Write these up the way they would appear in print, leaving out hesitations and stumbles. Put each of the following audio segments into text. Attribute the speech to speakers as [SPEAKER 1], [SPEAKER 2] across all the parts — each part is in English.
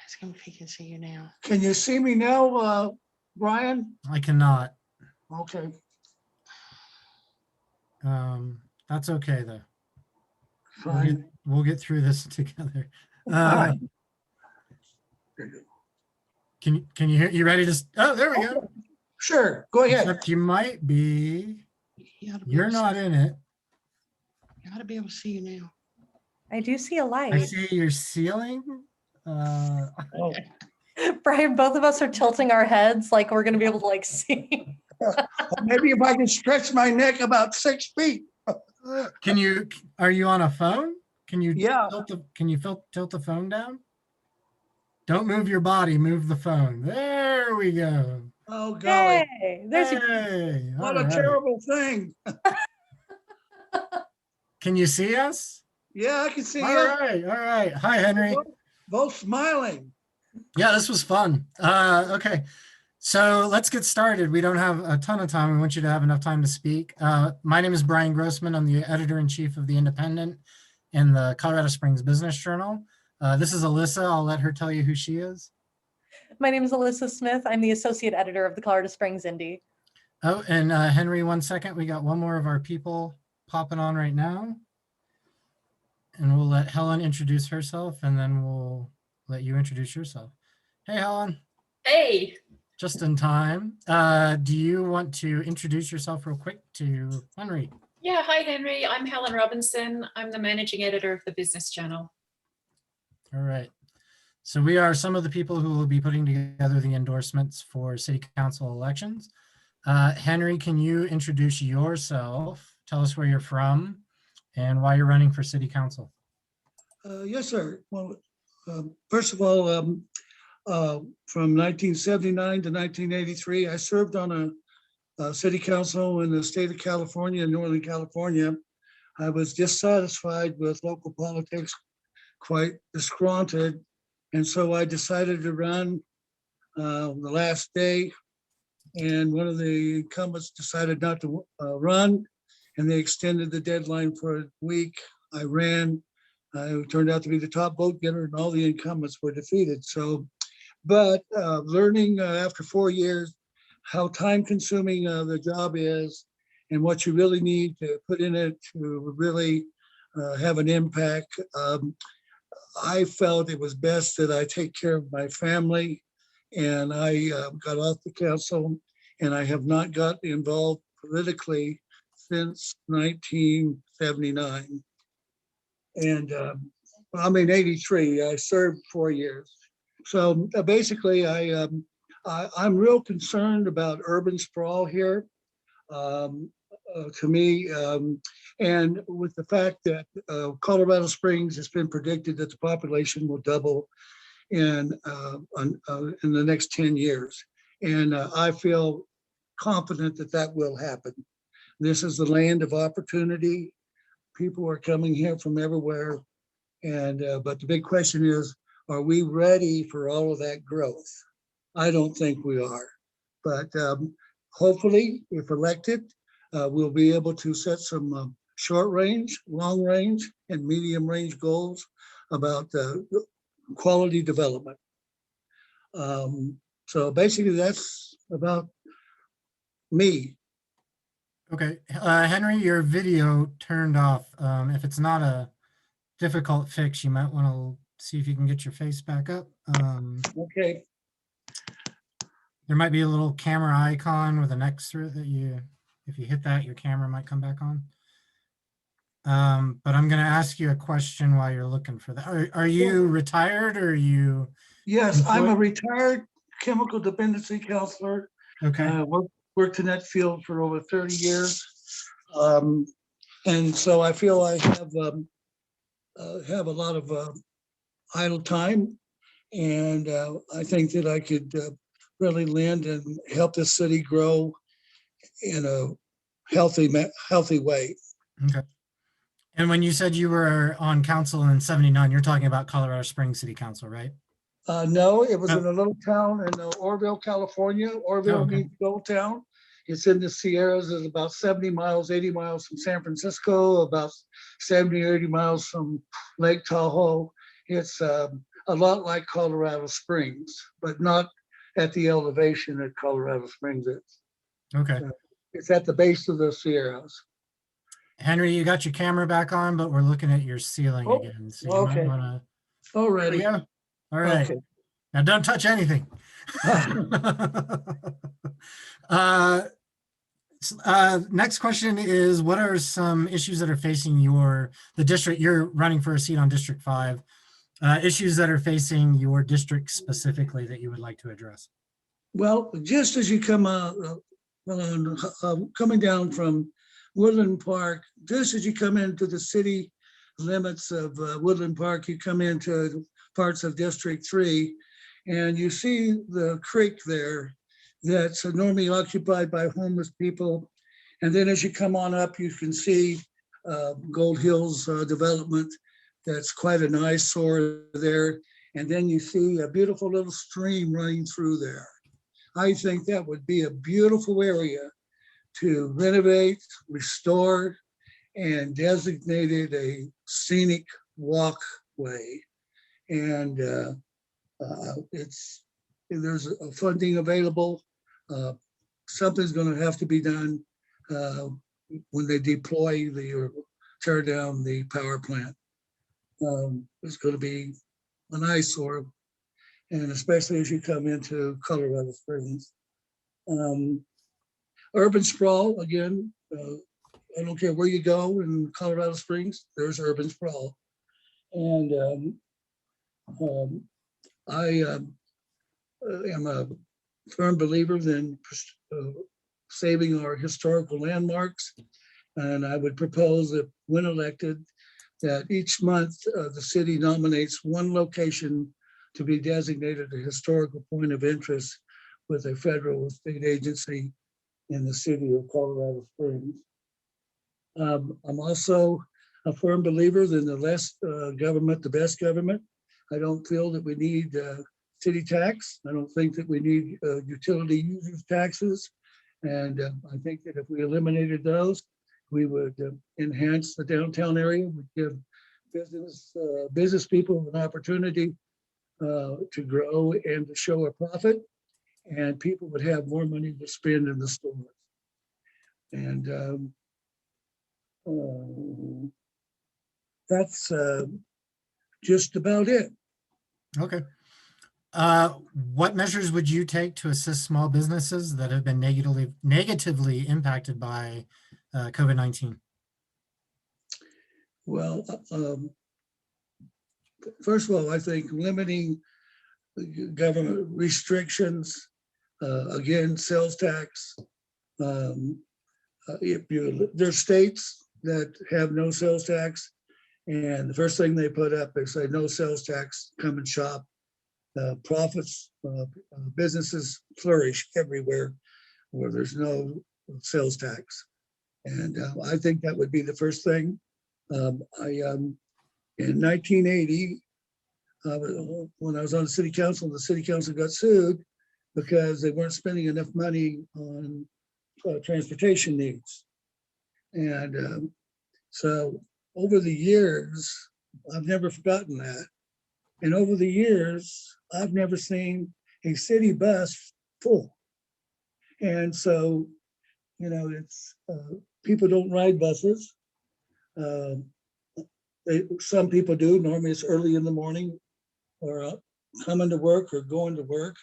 [SPEAKER 1] Ask him if he can see you now.
[SPEAKER 2] Can you see me now, Brian?
[SPEAKER 3] I cannot.
[SPEAKER 2] Okay.
[SPEAKER 3] That's okay though.
[SPEAKER 2] Fine.
[SPEAKER 3] We'll get through this together.
[SPEAKER 2] All right.
[SPEAKER 3] Can you hear? You ready to? Oh, there we go.
[SPEAKER 2] Sure, go ahead.
[SPEAKER 3] Except you might be.
[SPEAKER 1] You ought to be
[SPEAKER 3] You're
[SPEAKER 1] able to
[SPEAKER 3] not
[SPEAKER 1] see-
[SPEAKER 3] in it.
[SPEAKER 1] You ought to be able to see you now.
[SPEAKER 4] I do see a
[SPEAKER 3] I
[SPEAKER 4] light.
[SPEAKER 3] see your ceiling.
[SPEAKER 2] Oh,
[SPEAKER 4] Brian, both of us are tilting our heads like we're gonna be able to like see.
[SPEAKER 2] maybe if I can stretch my neck about 6 feet.
[SPEAKER 3] Can you? Are you on a phone? Can you?
[SPEAKER 2] Yeah.
[SPEAKER 3] Tilt the phone down? Don't move your body. Move the phone. There we go.
[SPEAKER 2] Oh, golly.
[SPEAKER 4] Hey, there's your
[SPEAKER 3] Hey,
[SPEAKER 2] What
[SPEAKER 3] all
[SPEAKER 2] a
[SPEAKER 3] right.
[SPEAKER 2] terrible thing.
[SPEAKER 3] Can you see us?
[SPEAKER 2] Yeah, I can see
[SPEAKER 3] All
[SPEAKER 2] you.
[SPEAKER 3] right, all right. Hi, Henry.
[SPEAKER 2] Both smiling.
[SPEAKER 3] Yeah, this was fun. Okay, so let's get started. We don't have a ton of time. We want you to have enough time to speak. My name is Brian Grossman. I'm the editor-in-chief of The Independent and the Colorado Springs Business Journal. This is Alyssa. I'll let her tell you who she is.
[SPEAKER 4] My name is Alyssa Smith. I'm the associate editor of the Colorado Springs Indy.
[SPEAKER 3] Oh, and Henry, 1 second. We got one more of our people popping on right now. And we'll let Helen introduce herself, and then we'll let you introduce yourself. Hey, Helen.
[SPEAKER 5] Hey.
[SPEAKER 3] Just in time. Do you want to introduce yourself real quick to Henry?
[SPEAKER 5] Yeah, hi Henry. I'm Helen Robinson. I'm the managing editor of the Business Journal.
[SPEAKER 3] All right. So we are some of the people who will be putting together the endorsements for city council elections. Henry, can you introduce yourself? Tell us where you're from and why you're running for city council.
[SPEAKER 2] Yes, sir. Well, first of all, from 1979 to 1983, I served on a city council in the state of California, Northern California. I was dissatisfied with local politics, quite disgruntled, and so I decided to run the last day. And one of the incumbents decided not to run, and they extended the deadline for a week. I ran. It turned out to be the top vote getter, and all the incumbents were defeated. So, but learning after 4 years how time-consuming the job is and what you really need to put in it to really have an impact, I felt it was best that I take care of my family, and I got off the council, and I have not got involved politically since 1979. And I'm in 83. I served 4 years. So basically, I'm real concerned about urban sprawl here. To me, and with the fact that Colorado Springs has been predicted that the population will double in the next 10 years. And I feel confident that that will happen. This is the land of opportunity. People are coming here from everywhere. And but the big question is, are we ready for all of that growth? I don't think we are. But hopefully, if elected, we'll be able to set some short range, long range, and medium range goals about quality development. So basically, that's about me.
[SPEAKER 3] Okay, Henry, your video turned off. If it's not a difficult fix, you might want to see if you can get your face back up.
[SPEAKER 2] Okay.
[SPEAKER 3] There might be a little camera icon with an X through it that if you hit that, your camera might come back on. But I'm going to ask you a question while you're looking for that. Are you retired or are you?
[SPEAKER 2] Yes, I'm a retired chemical dependency counselor.
[SPEAKER 3] Okay.
[SPEAKER 2] Worked in that field for over 30 years. And so I feel I have a lot of idle time. And I think that I could really lend and help this city grow in a healthy way.
[SPEAKER 3] Okay. And when you said you were on council in 79, you're talking about Colorado Springs City Council, right?
[SPEAKER 2] No, it was in a little town in Orville, California. Orville means gold town. It's in the Sierras. It's about 70 miles, 80 miles from San Francisco, about 70 or 80 miles from Lake Tahoe. It's a a lot like Colorado Springs, but not at the elevation that Colorado Springs is.
[SPEAKER 3] Okay.
[SPEAKER 2] It's at the base of the Sierras.
[SPEAKER 3] Henry, you got your camera back on, but we're looking at your ceiling
[SPEAKER 2] Oh,
[SPEAKER 3] again. So you might
[SPEAKER 2] okay.
[SPEAKER 3] want to.
[SPEAKER 2] Already.
[SPEAKER 3] Yeah. All right.
[SPEAKER 2] Okay.
[SPEAKER 3] Now don't touch anything. Next question is, what are some issues that are facing the district? You're running for a seat on District 5. Issues that are facing your district specifically that you would like to address?
[SPEAKER 2] Well, just as you come coming down from Woodland Park, just as you come into the city limits of Woodland Park, you come into parts of District 3, and you see the creek there that's normally occupied by homeless people. And then as you come on up, you can see Gold Hills development. That's quite an eyesore there. And then you see a beautiful little stream running through there. I think that would be a beautiful area to renovate, restore, and designated a scenic walkway. And there's a funding available. Something's going to have to be done when they deploy or tear down the power plant. It's going to be an eyesore, and especially as you come into Colorado Springs. Urban sprawl, again, I don't care where you go in Colorado Springs, there's urban sprawl. And I am a firm believer in saving our historical landmarks. And I would propose that when elected, that each month the city nominates one location to be designated a historical point of interest with a federal or state agency in the city of Colorado Springs. I'm also a firm believer in the less government, the best government. I don't feel that we need city tax. I don't think that we need utility users taxes. And I think that if we eliminated those, we would enhance the downtown area, would give business people an opportunity to grow and to show a profit, and people would have more money to spend in the stores. And that's just about it.
[SPEAKER 3] Okay. What measures would you take to assist small businesses that have been negatively impacted by COVID-19?
[SPEAKER 2] Well, first of all, I think limiting government restrictions, again, sales tax. There's states that have no sales tax, and the first thing they put up, they say no sales tax, come and shop. Profits, businesses flourish everywhere where there's no sales tax. And I think that would be the first thing. In 1980, when I was on the city council got sued because they weren't spending enough money on transportation needs. And so over the years, I've never forgotten that. And over the years, I've never seen a city bus full. And so, it's people don't ride buses. Some people do. Normally it's early in the morning or coming to work or going to work.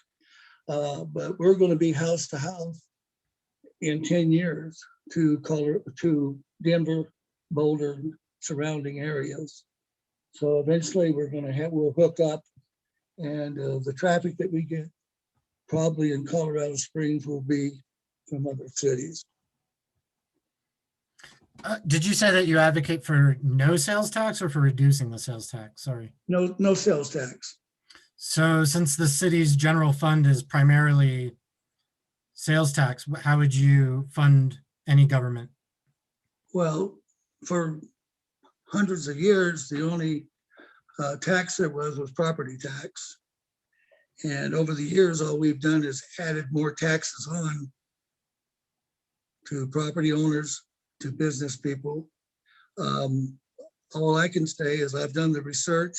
[SPEAKER 2] But we're going to be house to house in 10 years to Denver, Boulder, surrounding areas. So eventually we'll hook up, and the traffic that we get probably in Colorado Springs will be from other cities.
[SPEAKER 3] Did you say that you advocate for no sales tax or for reducing the sales tax? Sorry.
[SPEAKER 2] No sales tax.
[SPEAKER 3] So since the city's general fund is primarily sales tax, how would you fund any government?
[SPEAKER 2] Well, for hundreds of years, the only tax there was property tax. And over the years, all we've done is added more taxes on to property owners, to business people. All I can say is I've done the research.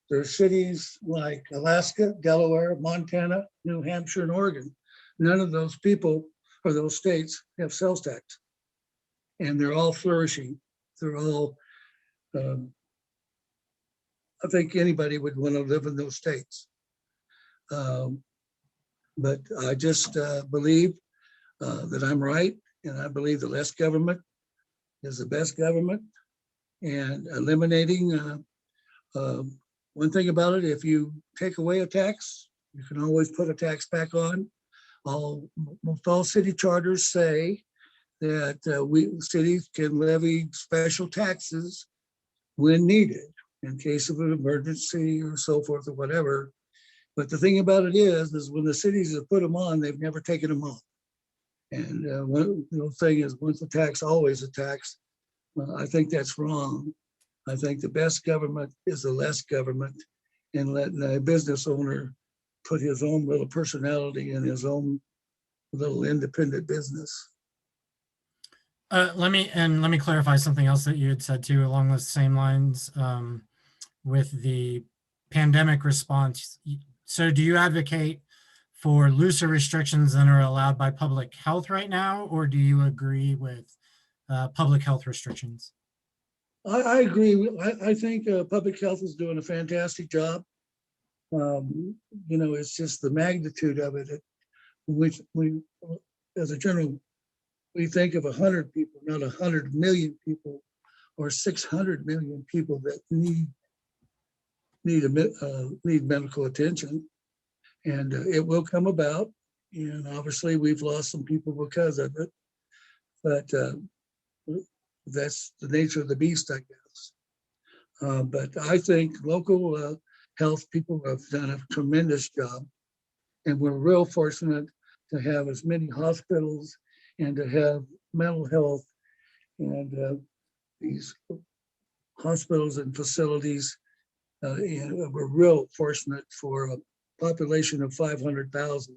[SPEAKER 2] There are cities like Alaska, Delaware, Montana, New Hampshire, and Oregon. None of those people or those states have sales tax. And they're all flourishing. They're all, I think anybody would want to live in those states. But I just believe that I'm right. And I believe the less government is the best government. And eliminating, one thing about it, if you take away a tax, you can always put a tax back on. Most all city charters say that cities can levy special taxes when needed in case of an emergency or so forth or whatever. But the thing about it is when the cities have put them on, they've never taken them off. And one thing is, once a tax, always a tax. I think that's wrong. I think the best government is the less government, and letting a business owner put his own little personality in his own little independent business.
[SPEAKER 3] Let me clarify something else that you had said too, along those same lines, with the pandemic response. So do you advocate for looser restrictions than are allowed by public health right now, or do you agree with public health restrictions?
[SPEAKER 2] I agree. I think public health is doing a fantastic job. It's just the magnitude of it, which we, as a general, we think of 100 people, not 100 million people, or 600 million people that need medical attention, and it will come about. And obviously, we've lost some people because of it, but that's the nature of the beast, I guess. But I think local health people have done a tremendous job, and we're real fortunate to have as many hospitals and to have mental health and these hospitals and facilities. And we're real fortunate for a population of 500,000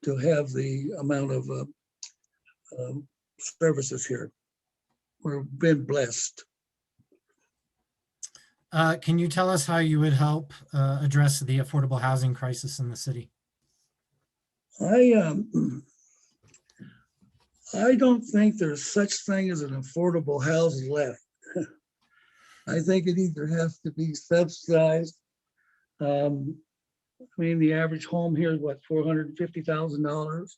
[SPEAKER 2] to have the amount of services here. We've been blessed.
[SPEAKER 3] Can you tell us how you would help address the affordable housing crisis in the city?
[SPEAKER 2] I don't think there's such thing as an affordable house left. I think it either has to be subsidized. The average home here is what, $450,000.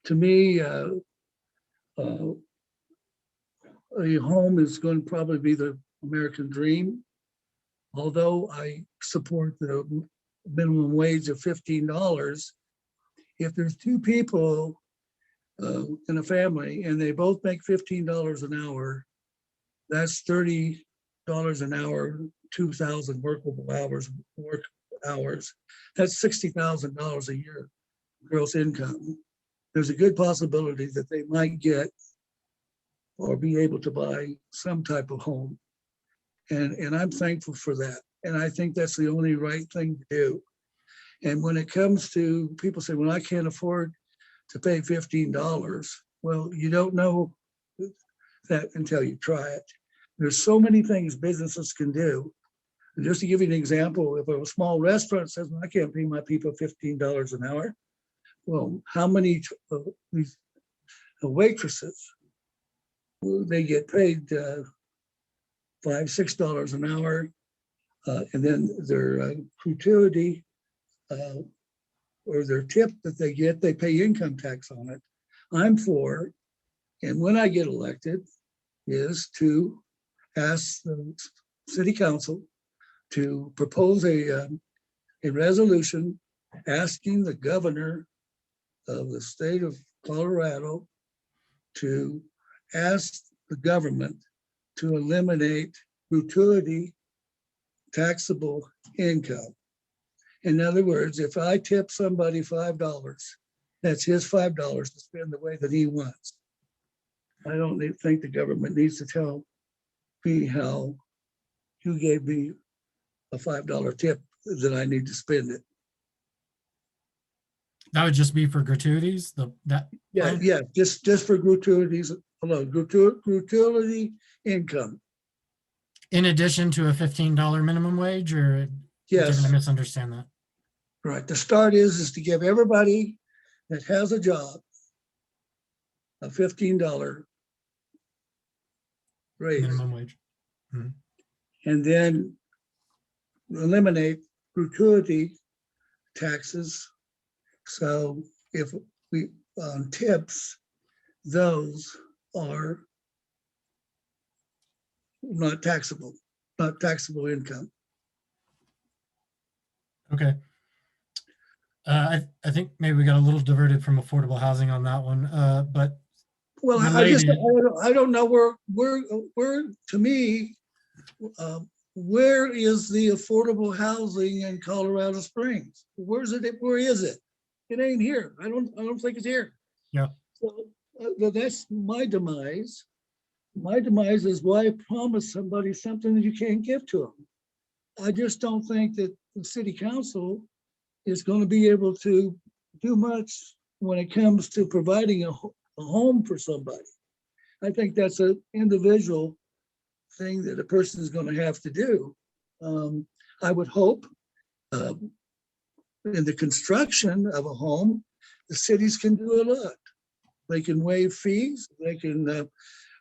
[SPEAKER 2] To me, a home is going to probably be the American dream. Although I support the minimum wage of $15, if there's two people in a family and they both make $15 an hour, that's $30 an hour, 2,000 workable hours, work hours. That's $60,000 a year gross income. There's a good possibility that they might get or be able to buy some type of home. And I'm thankful for that. And I think that's the only right thing to do. And when it comes to people say, well, I can't afford to pay $15. Well, you don't know that until you try it. There's so many things businesses can do. And just to give you an example, if a small restaurant says, well, I can't pay my people $15 an hour. Well, how many of these waitresses, they get paid $5, $6 an hour, and then their gratuity or their tip that they get, they pay income tax on it. I'm for, and when I get elected, is to ask the city council to propose a resolution asking the governor of the state of Colorado to ask the government to eliminate gratuity taxable income. In other words, if I tip somebody $5, that's his $5 to spend the way that he wants. I don't think the government needs to tell me how you gave me a $5 tip that I need to spend it.
[SPEAKER 3] That would just be for gratuities?
[SPEAKER 2] Yeah, just for gratuities alone, gratuity income.
[SPEAKER 3] In addition to a $15 minimum wage, or? You're
[SPEAKER 2] Yes,
[SPEAKER 3] going to misunderstand that.
[SPEAKER 2] right. The start is to give everybody that has a job a $15 raise,
[SPEAKER 3] Minimum wage.
[SPEAKER 2] and then eliminate gratuity taxes. So if we, on tips, those are not taxable income.
[SPEAKER 3] Okay. I think maybe we got a little diverted from affordable housing on that one, but
[SPEAKER 2] Well,
[SPEAKER 3] related.
[SPEAKER 2] I don't know where, to me, where is the affordable housing in Colorado Springs? Where is it? It ain't here. I don't think it's here.
[SPEAKER 3] Yeah.
[SPEAKER 2] So that's my demise. My demise is why promise somebody something that you can't give to them. I just don't think that the city council is going to be able to do much when it comes to providing a home for somebody. I think that's an individual thing that a person is going to have to do. I would hope in the construction of a home, the cities can do a lot. They can waive fees. They can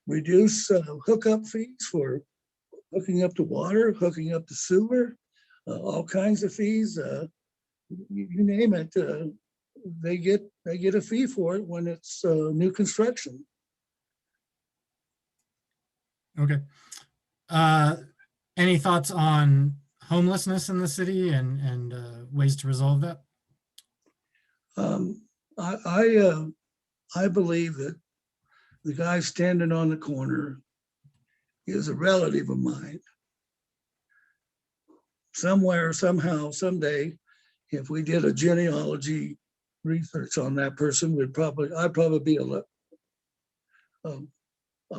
[SPEAKER 2] reduce hookup fees for hooking up to water, hooking up to sewer, all kinds of fees. You name it, they get a fee for it when it's new construction.
[SPEAKER 3] Okay. Any thoughts on homelessness in the city and ways to resolve that?
[SPEAKER 2] I believe that the guy standing on the corner is a relative of mine. Somewhere, somehow, someday, if we did a genealogy research on that person, I'd probably be a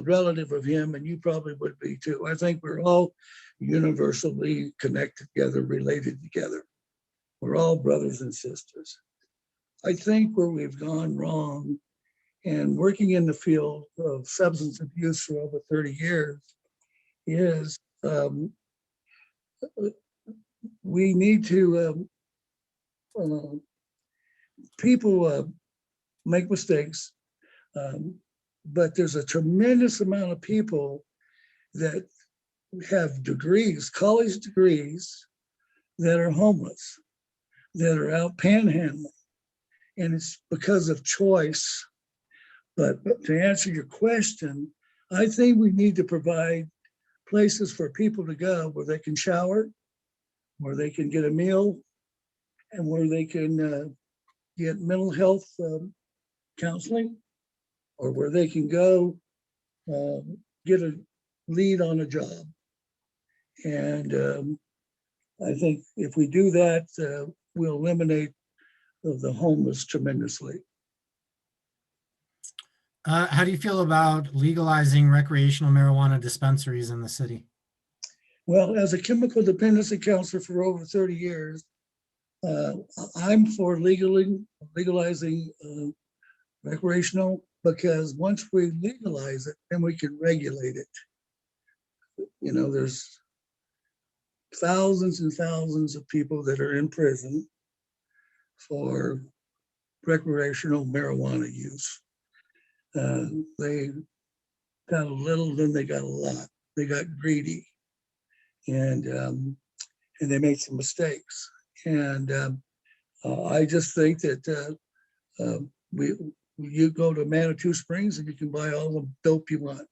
[SPEAKER 2] relative of him, and you probably would be too. I think we're all universally connected together, related together. We're all brothers and sisters. I think where we've gone wrong, and working in the field of substance abuse for over 30 years, is we need to, people make mistakes, but there's a tremendous amount of people that have degrees, college degrees, that are homeless, that are out panhandling. And it's because of choice. But to answer your question, I think we need to provide places for people to go where they can shower, where they can get a meal, and where they can get mental health counseling, or where they can go get a lead on a job. And I think if we do that, we'll eliminate the homeless tremendously.
[SPEAKER 3] How do you feel about legalizing recreational marijuana dispensaries in the city?
[SPEAKER 2] Well, as a chemical dependency counselor for over 30 years, I'm for legalizing recreational, because once we legalize it, then we can regulate it. You know, there's thousands and thousands of people that are in prison for recreational marijuana use. They got a little, then they got a lot. They got greedy, and they made some mistakes. And I just think that you go to Manitou Springs and you can buy all the dope you want.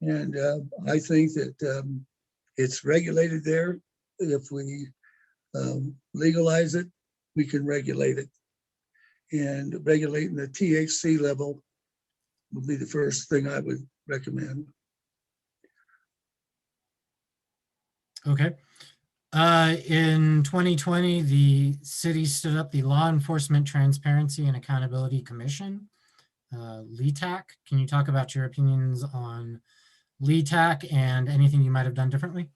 [SPEAKER 2] And I think that it's regulated there. If we legalize it, we can regulate it. And regulating the THC level would be the first thing I would recommend.
[SPEAKER 3] Okay. In 2020, the city stood up the Law Enforcement Transparency and Accountability Commission, LETAC. Can you talk about your opinions on LETAC and anything you might have done differently?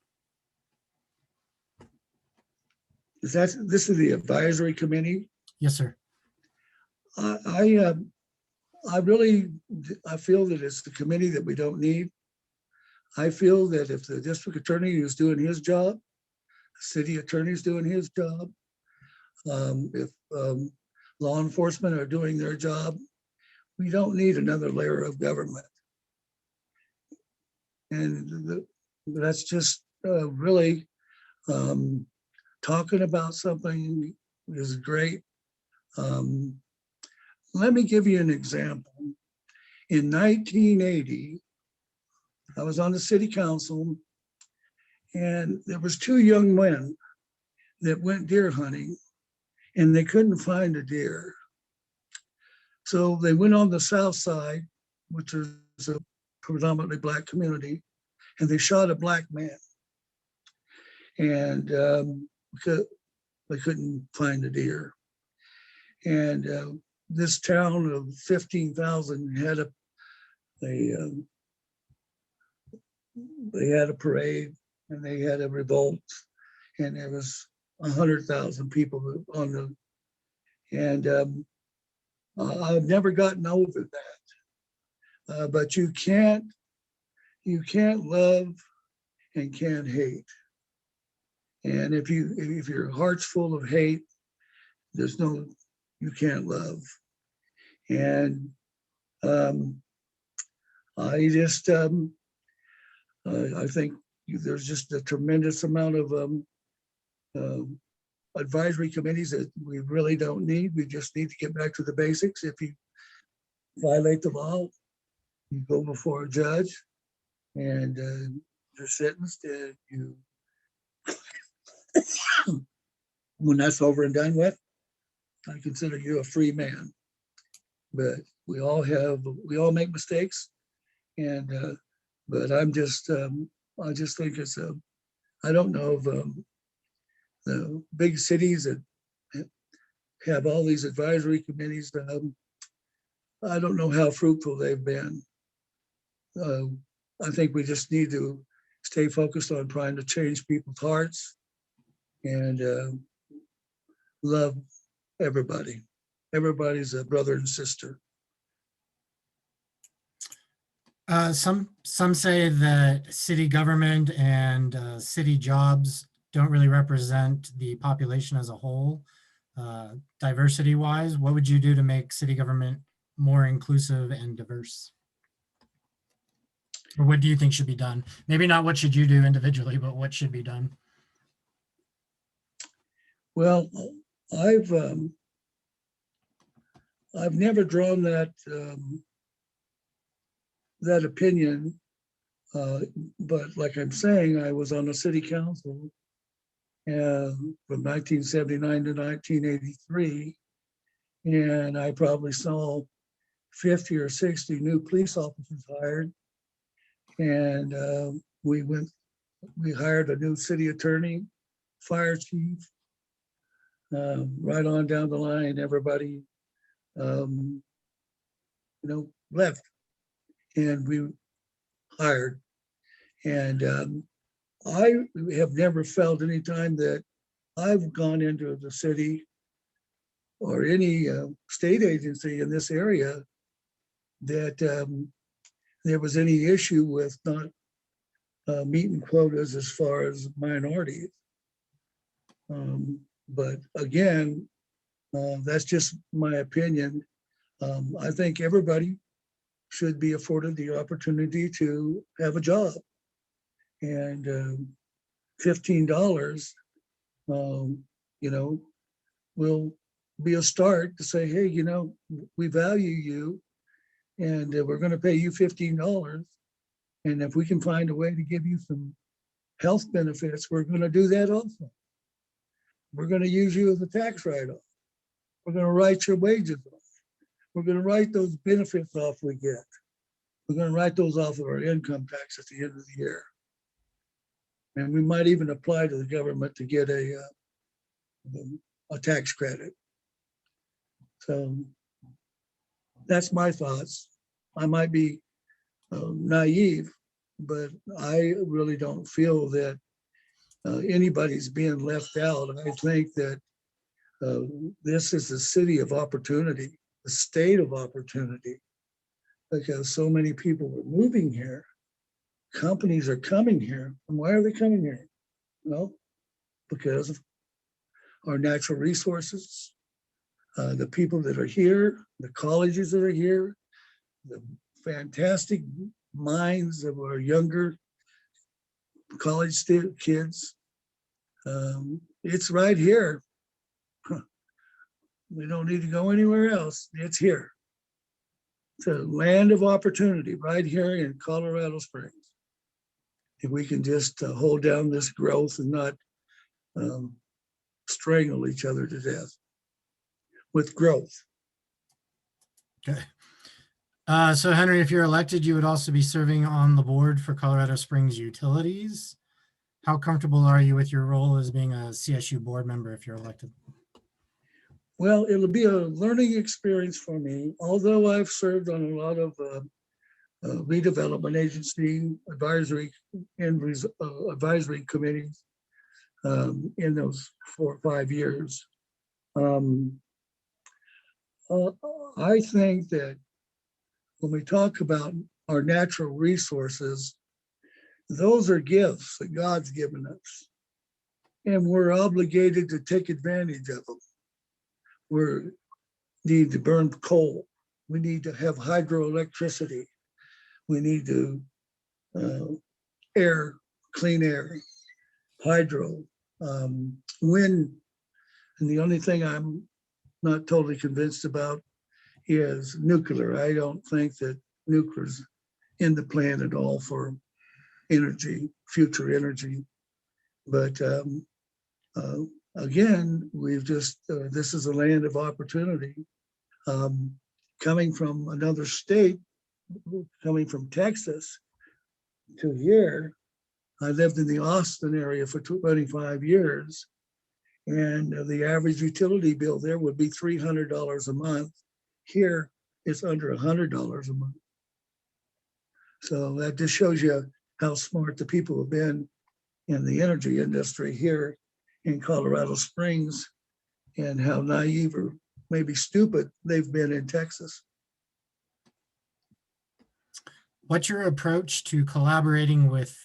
[SPEAKER 2] This is the advisory committee?
[SPEAKER 3] Yes, sir.
[SPEAKER 2] I feel that it's the committee that we don't need. I feel that if the district attorney is doing his job, city attorney's doing his job. If law enforcement are doing their job, we don't need another layer of government. And that's just really talking about something is great. Let me give you an example. In 1980, I was on the city council, and there was two young men that went deer hunting, and they couldn't find a deer. So they went on the south side, which is a predominantly Black community, and they shot a Black man. And they couldn't find a deer. And this town of 15,000 had they had a parade, and they had a revolt, and there was 100,000 people on the, and I've never gotten over that. But you can't love and can't hate. And if your heart's full of hate, you can't love. And I just, I think there's just a tremendous amount of advisory committees that we really don't need. We just need to get back to the basics. If you violate the law, you go before a judge, and you're sentenced, and when that's over and done with, I consider you a free man. But we all make mistakes, and but I just think it's I don't know of the big cities that have all these advisory committees. I don't know how fruitful they've been. I think we just need to stay focused on trying to change people's hearts and love everybody. Everybody's a brother and sister.
[SPEAKER 3] Some say that city government and city jobs don't really represent the population as a whole. Diversity wise, what would you do to make city government more inclusive and diverse? Or what do you think should be done? Maybe not what should you do individually, but what should be done?
[SPEAKER 2] Well, I've never drawn that that opinion, but like I'm saying, I was on the city council from 1979 to 1983, and I probably saw 50 or 60 new police officers hired, and we hired a new city attorney, fire chief, right on down the line. Everybody left, and we hired. And I have never felt any time that I've gone into the city or any state agency in this area that there was any issue with not meeting quotas as far as minorities. But again, that's just my opinion. I think everybody should be afforded the opportunity to have a job. And $15, will be a start to say, hey, we value you, and we're going to pay you $15. And if we can find a way to give you some health benefits, we're going to do that also. We're going to use you as a tax write-off. We're going to write your wages off. We're going to write those benefits off we get. We're going to write those off of our income tax at the end of the year. And we might even apply to the government to get a tax credit. So that's my thoughts. I might be naive, but I really don't feel that anybody's being left out. I think that this is a city of opportunity, a state of opportunity, because so many people are moving here. Companies are coming here. And why are they coming here? Well, because of our natural resources, the people that are here, the colleges that are here, the fantastic minds of our younger college kids. It's right here. We don't need to go anywhere else. It's here. It's a land of opportunity right here in Colorado Springs. If we can just hold down this growth and not strangle each other to death with growth.
[SPEAKER 3] Okay. So Henry, if you're elected, you would also be serving on the board for Colorado Springs Utilities. How comfortable are you with your role as being a CSU board member if you're elected?
[SPEAKER 2] Well, it'll be a learning experience for me, although I've served on a lot of redevelopment agency advisory and advisory committees in those 4 or 5 years. I think that when we talk about our natural resources, those are gifts that God's given us, and we're obligated to take advantage of them. We need to burn coal. We need to have hydroelectricity. We need to clean air, hydro, wind. And the only thing I'm not totally convinced about is nuclear. I don't think that nuclear's in the plan at all for energy, future energy. But again, this is a land of opportunity. Coming from another state, coming from Texas to here, I lived in the Austin area for 25 years, and the average utility bill there would be $300 a month. Here, it's under $100 a month. So that just shows you how smart the people have been in the energy industry here in Colorado Springs, and how naive or maybe stupid they've been in Texas.
[SPEAKER 3] What's your approach to collaborating with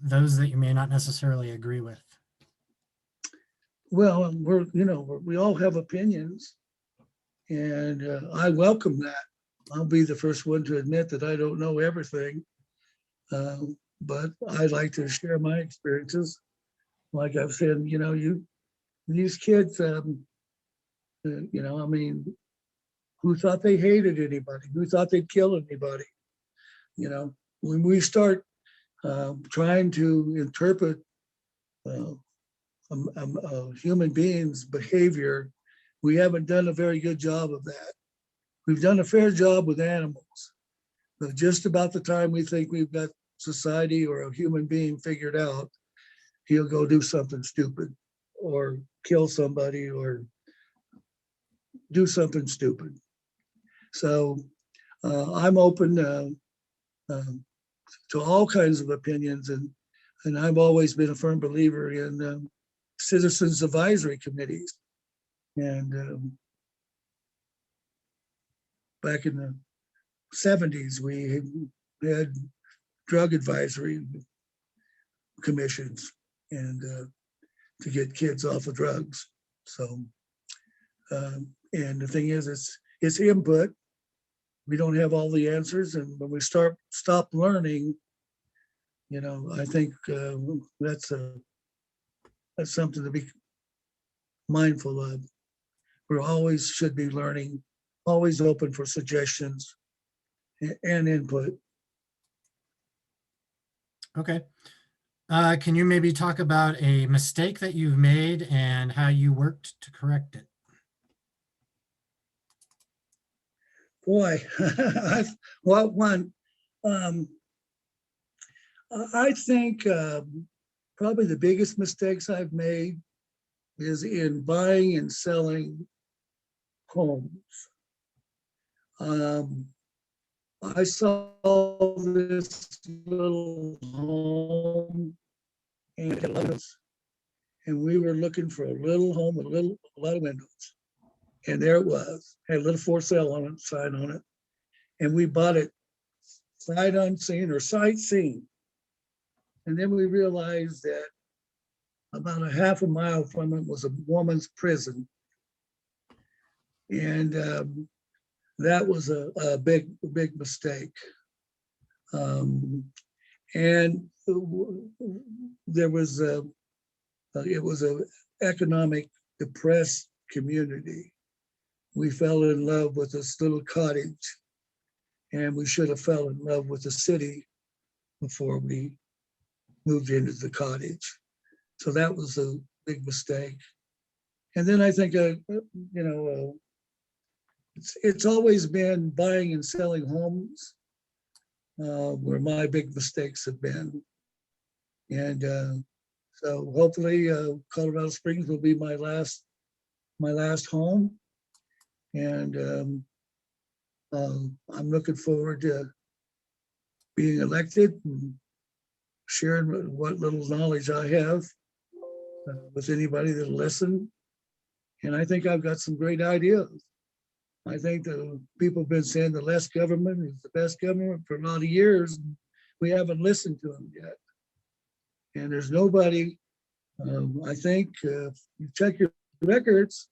[SPEAKER 3] those that you may not necessarily agree with?
[SPEAKER 2] Well, we all have opinions, and I welcome that. I'll be the first one to admit that I don't know everything, but I like to share my experiences. Like I've said, these kids, who thought they hated anybody? Who thought they'd kill anybody? When we start trying to interpret a human being's behavior, we haven't done a very good job of that. We've done a fair job with animals, but just about the time we think we've got society or a human being figured out, he'll go do something stupid or kill somebody or do something stupid. So I'm open to all kinds of opinions, and I've always been a firm believer in citizens advisory committees. And back in the 70s, we had drug advisory commissions and to get kids off of drugs. So, and the thing is, it's input. We don't have all the answers, and when we stop learning, I think that's something to be mindful of. We always should be learning, always open for suggestions and input.
[SPEAKER 3] Okay. Can you maybe talk about a mistake that you've made and how you worked to correct it?
[SPEAKER 2] Boy, one. I think probably the biggest mistakes I've made is in buying and selling homes. I saw this little home and we were looking for a little home with a lot of windows. And there it was, had a little for sale on it, sign on it. And we bought it sight unseen or sight seen. And then we realized that about a half a mile from it was a woman's prison. And that was a big mistake. And there was it was a economic depressed community. We fell in love with this little cottage, and we should have fell in love with the city before we moved into the cottage. So that was a big mistake. And then I think, it's always been buying and selling homes where my big mistakes have been. And so hopefully Colorado Springs will be my last home. And I'm looking forward to being elected and sharing what little knowledge I have with anybody that'll listen. And I think I've got some great ideas. I think the people have been saying the less government is the best government for a lot of years. We haven't listened to them yet. And there's nobody, I think, if you check your records,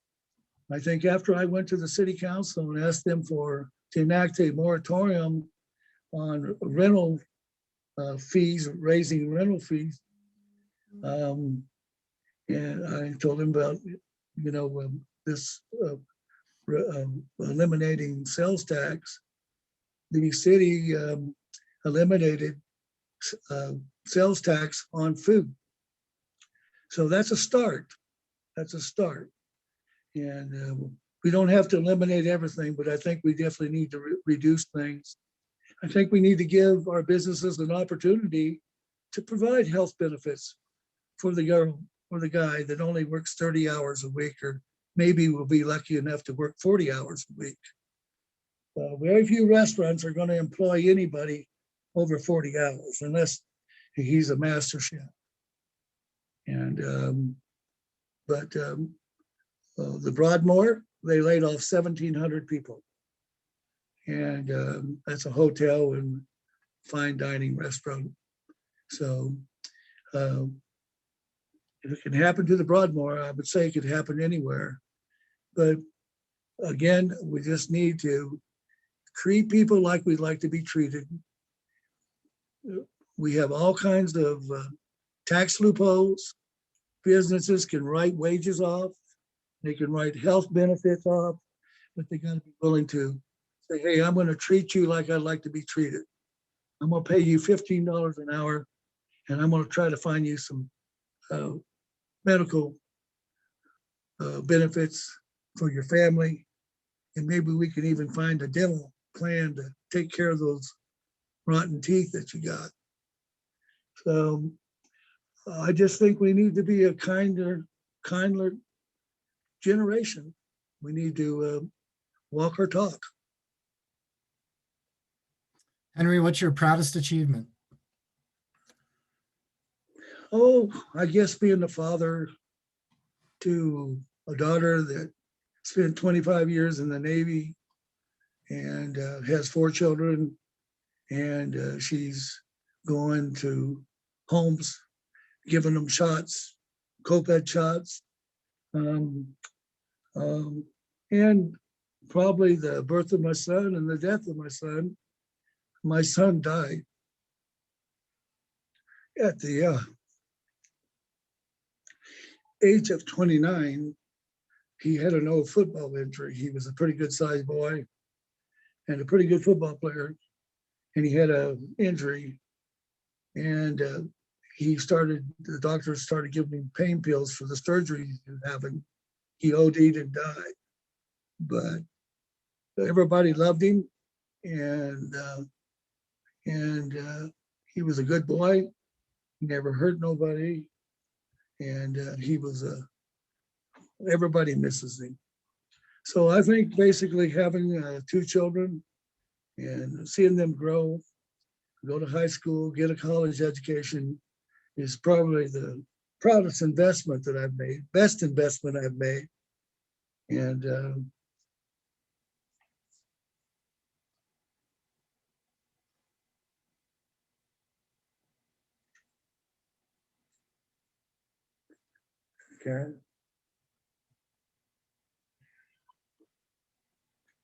[SPEAKER 2] I think after I went to the city council and asked them to enact a moratorium on rental fees, raising rental fees, and I told them about, this eliminating sales tax. The city eliminated sales tax on food. So that's a start. That's a start. And we don't have to eliminate everything, but I think we definitely need to reduce things. I think we need to give our businesses an opportunity to provide health benefits for the girl or the guy that only works 30 hours a week, or maybe will be lucky enough to work 40 hours a week. Very few restaurants are going to employ anybody over 40 hours unless he's a master chef. And the Broadmoor, they laid off 1,700 people. And that's a hotel and fine dining restaurant. So if it can happen to the Broadmoor, I would say it could happen anywhere. But again, we just need to treat people like we'd like to be treated. We have all kinds of tax loopholes. Businesses can write wages off. They can write health benefits off, but they got to be willing to say, hey, I'm going to treat you like I'd like to be treated. I'm going to pay you $15 an hour, and I'm going to try to find you some medical benefits for your family. And maybe we can even find a dental plan to take care of those rotten teeth that you got. So I just think we need to be a kinder generation. We need to walk our talk.
[SPEAKER 3] Henry, what's your proudest achievement?
[SPEAKER 2] Oh, I guess being the father to a daughter that spent 25 years in the Navy and has 4 children, and she's going to homes, giving them shots, COVID shots, and probably the birth of my son and the death of my son. My son died at the age of 29. He had an old football injury. He was a pretty good sized boy and a pretty good football player. And he had an injury, and the doctors started giving him pain pills for the surgery he was having. He OD'd and died. But everybody loved him, and he was a good boy. He never hurt nobody, and he was everybody misses him. So I think basically having 2 children and seeing them grow, go to high school, get a college education is probably the proudest investment that I've made, best investment I've made. And Karen.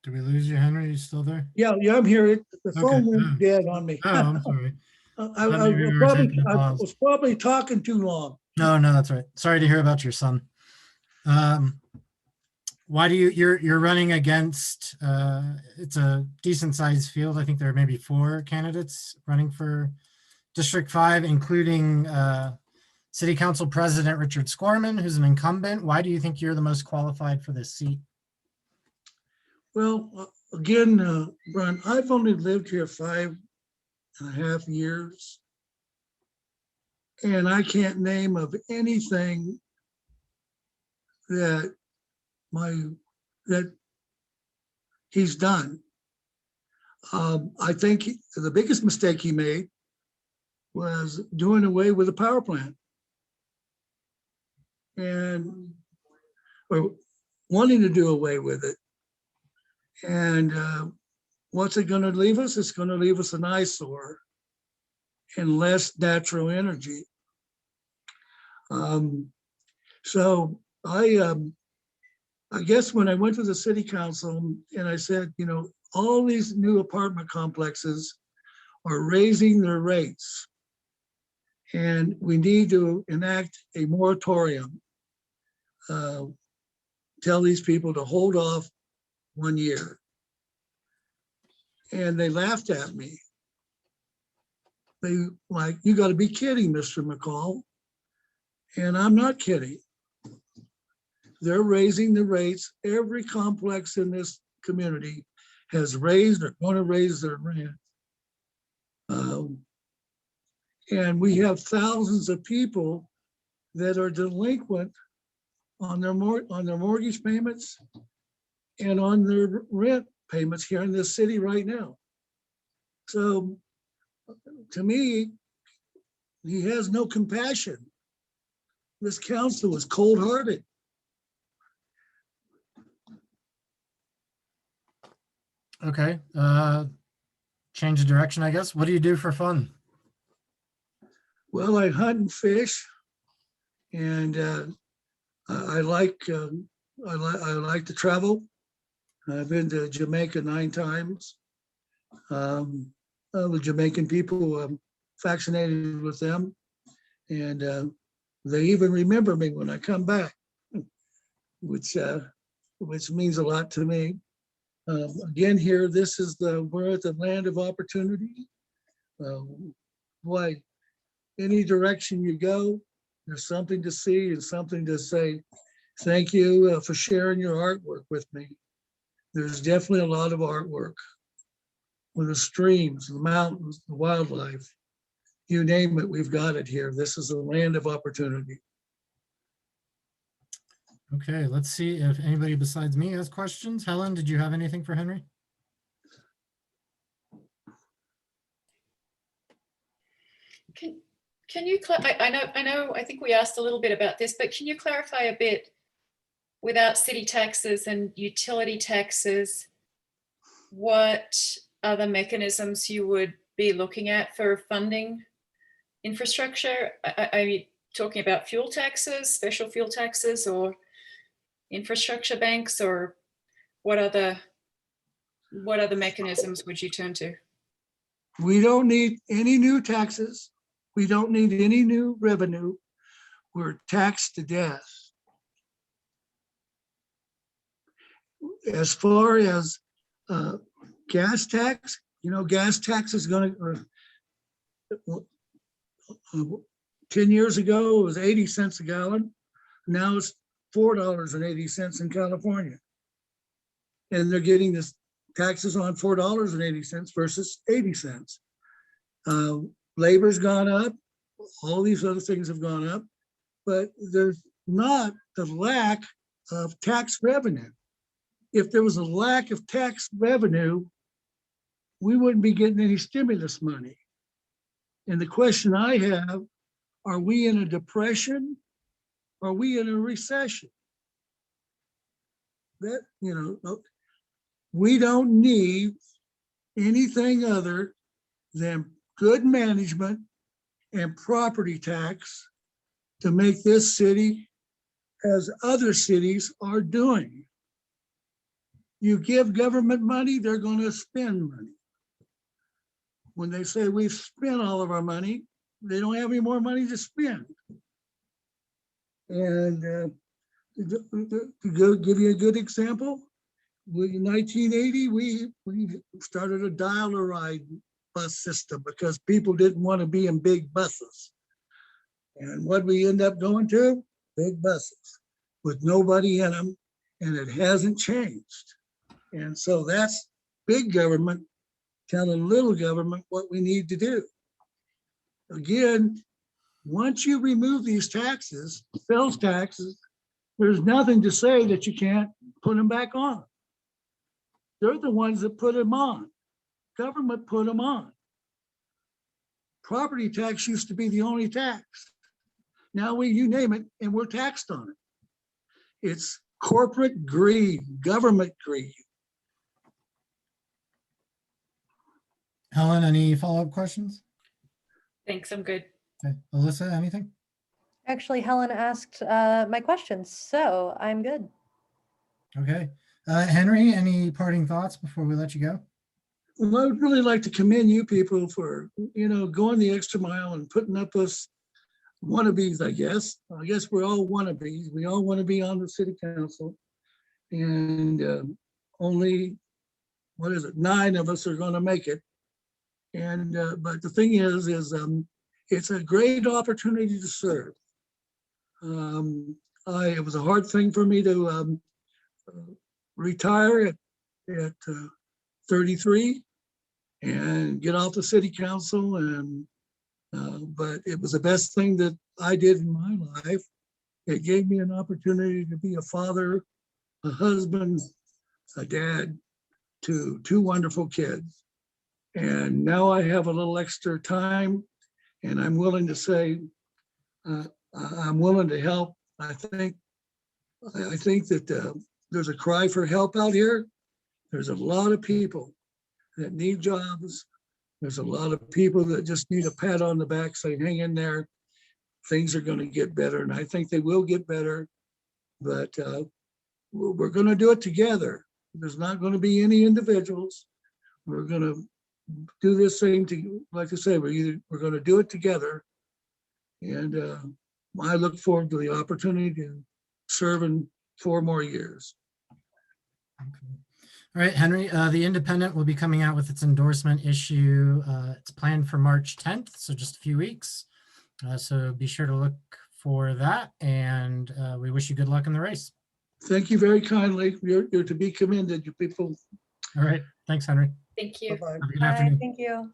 [SPEAKER 3] Did we lose you, Henry? You still there?
[SPEAKER 2] Yeah, I'm here. The
[SPEAKER 3] Okay.
[SPEAKER 2] phone
[SPEAKER 3] Oh.
[SPEAKER 2] went dead on me.
[SPEAKER 3] Oh, I'm sorry.
[SPEAKER 2] I
[SPEAKER 3] Maybe we were taking a
[SPEAKER 2] I
[SPEAKER 3] pause.
[SPEAKER 2] was probably talking too long.
[SPEAKER 3] No, no, that's right. Sorry to hear about your son. Why do you're running against, it's a decent sized field. I think there are maybe 4 candidates running for District 5, including City Council President Richard Scorman, who's an incumbent. Why do you think you're the most qualified for this seat?
[SPEAKER 2] Well, again, Brian, I've only lived here 5.5 years. And I can't name of anything that he's done. I think the biggest mistake he made was doing away with the power plant. And or wanting to do away with it. And what's it going to leave us? It's going to leave us an eyesore and less natural energy. So I guess when I went to the city council and I said, you know, all these new apartment complexes are raising their rates, and we need to enact a moratorium. Tell these people to hold off 1 year. And they laughed at me. They like, you got to be kidding, Mr. McCall. And I'm not kidding. They're raising the rates. Every complex in this community has raised or going to raise their rent. And we have thousands of people that are delinquent on their mortgage payments and on their rent payments here in this city right now. So to me, he has no compassion. This council is cold-hearted.
[SPEAKER 3] Okay. Change of direction, I guess. What do you do for fun?
[SPEAKER 2] Well, I hunt and fish, and I like to travel. I've been to Jamaica 9 times. The Jamaican people, I'm vaccinated with them, and they even remember me when I come back, which means a lot to me. Again, here, we're at the land of opportunity. Why, any direction you go, there's something to see and something to say. Thank you for sharing your artwork with me. There's definitely a lot of artwork with the streams, the mountains, the wildlife, you name it, we've got it here. This is a land of opportunity.
[SPEAKER 3] Okay, let's see if anybody besides me has questions. Helen, did you have anything for Henry?
[SPEAKER 5] Can you, I think we asked a little bit about this, but can you clarify a bit, without city taxes and utility taxes, what other mechanisms you would be looking at for funding infrastructure? Are you talking about fuel taxes, special fuel taxes, or infrastructure banks, or what other mechanisms would you turn to?
[SPEAKER 2] We don't need any new taxes. We don't need any new revenue. We're taxed to death. As far as gas tax, you know, gas tax is going to, 10 years ago, it was 80 cents a gallon. Now it's $4.80 in California. And they're getting this taxes on $4.80 versus 80 cents. Labor's gone up. All these other things have gone up, but there's not the lack of tax revenue. If there was a lack of tax revenue, we wouldn't be getting any stimulus money. And the question I have, are we in a depression? Are we in a recession? That, you know, we don't need anything other than good management and property tax to make this city as other cities are doing. You give government money, they're going to spend money. When they say we've spent all of our money, they don't have any more money to spend. And to go give you a good example, in 1980, we started a dial-a-ride bus system because people didn't want to be in big buses. And what we end up going to? Big buses with nobody in them, and it hasn't changed. And so that's big government telling little government what we need to do. Again, once you remove these taxes, sales taxes, there's nothing to say that you can't put them back on. They're the ones that put them on. Government put them on. Property tax used to be the only tax. Now you name it, and we're taxed on it. It's corporate greed, government greed.
[SPEAKER 3] Helen, any follow-up questions?
[SPEAKER 5] Thanks, I'm good.
[SPEAKER 3] Okay. Alyssa, anything?
[SPEAKER 4] Actually, Helen asked my questions, so I'm good.
[SPEAKER 3] Okay. Henry, any parting thoughts before we let you go?
[SPEAKER 2] Well, I would really like to commend you people for, going the extra mile and putting up us wannabes, I guess. I guess we're all wannabes. We all want to be on the city council. And only, 9 of us are going to make it. And, but the thing is it's a great opportunity to serve. It was a hard thing for me to retire at 33 and get off the city council, and but it was the best thing that I did in my life. It gave me an opportunity to be a father, a husband, a dad to 2 wonderful kids. And now I have a little extra time, and I'm willing to say, I'm willing to help. I think that there's a cry for help out here. There's a lot of people that need jobs. There's a lot of people that just need a pat on the back saying, hang in there. Things are going to get better. And I think they will get better, but we're going to do it together. There's not going to be any individuals. We're going to do this thing to, like I say, we're going to do it together. And I look forward to the opportunity to serve in 4 more years.
[SPEAKER 3] Okay. All right, Henry, the Independent will be coming out with its endorsement issue. It's planned for March 10th, so just a few weeks. So be sure to look for that, and we wish you good luck in the race.
[SPEAKER 2] Thank you very kindly. You're to be commended, you people.
[SPEAKER 3] All right, thanks, Henry.
[SPEAKER 5] Thank you.
[SPEAKER 2] Bye-bye.
[SPEAKER 3] Have a good
[SPEAKER 4] Bye,
[SPEAKER 3] afternoon.
[SPEAKER 4] thank you.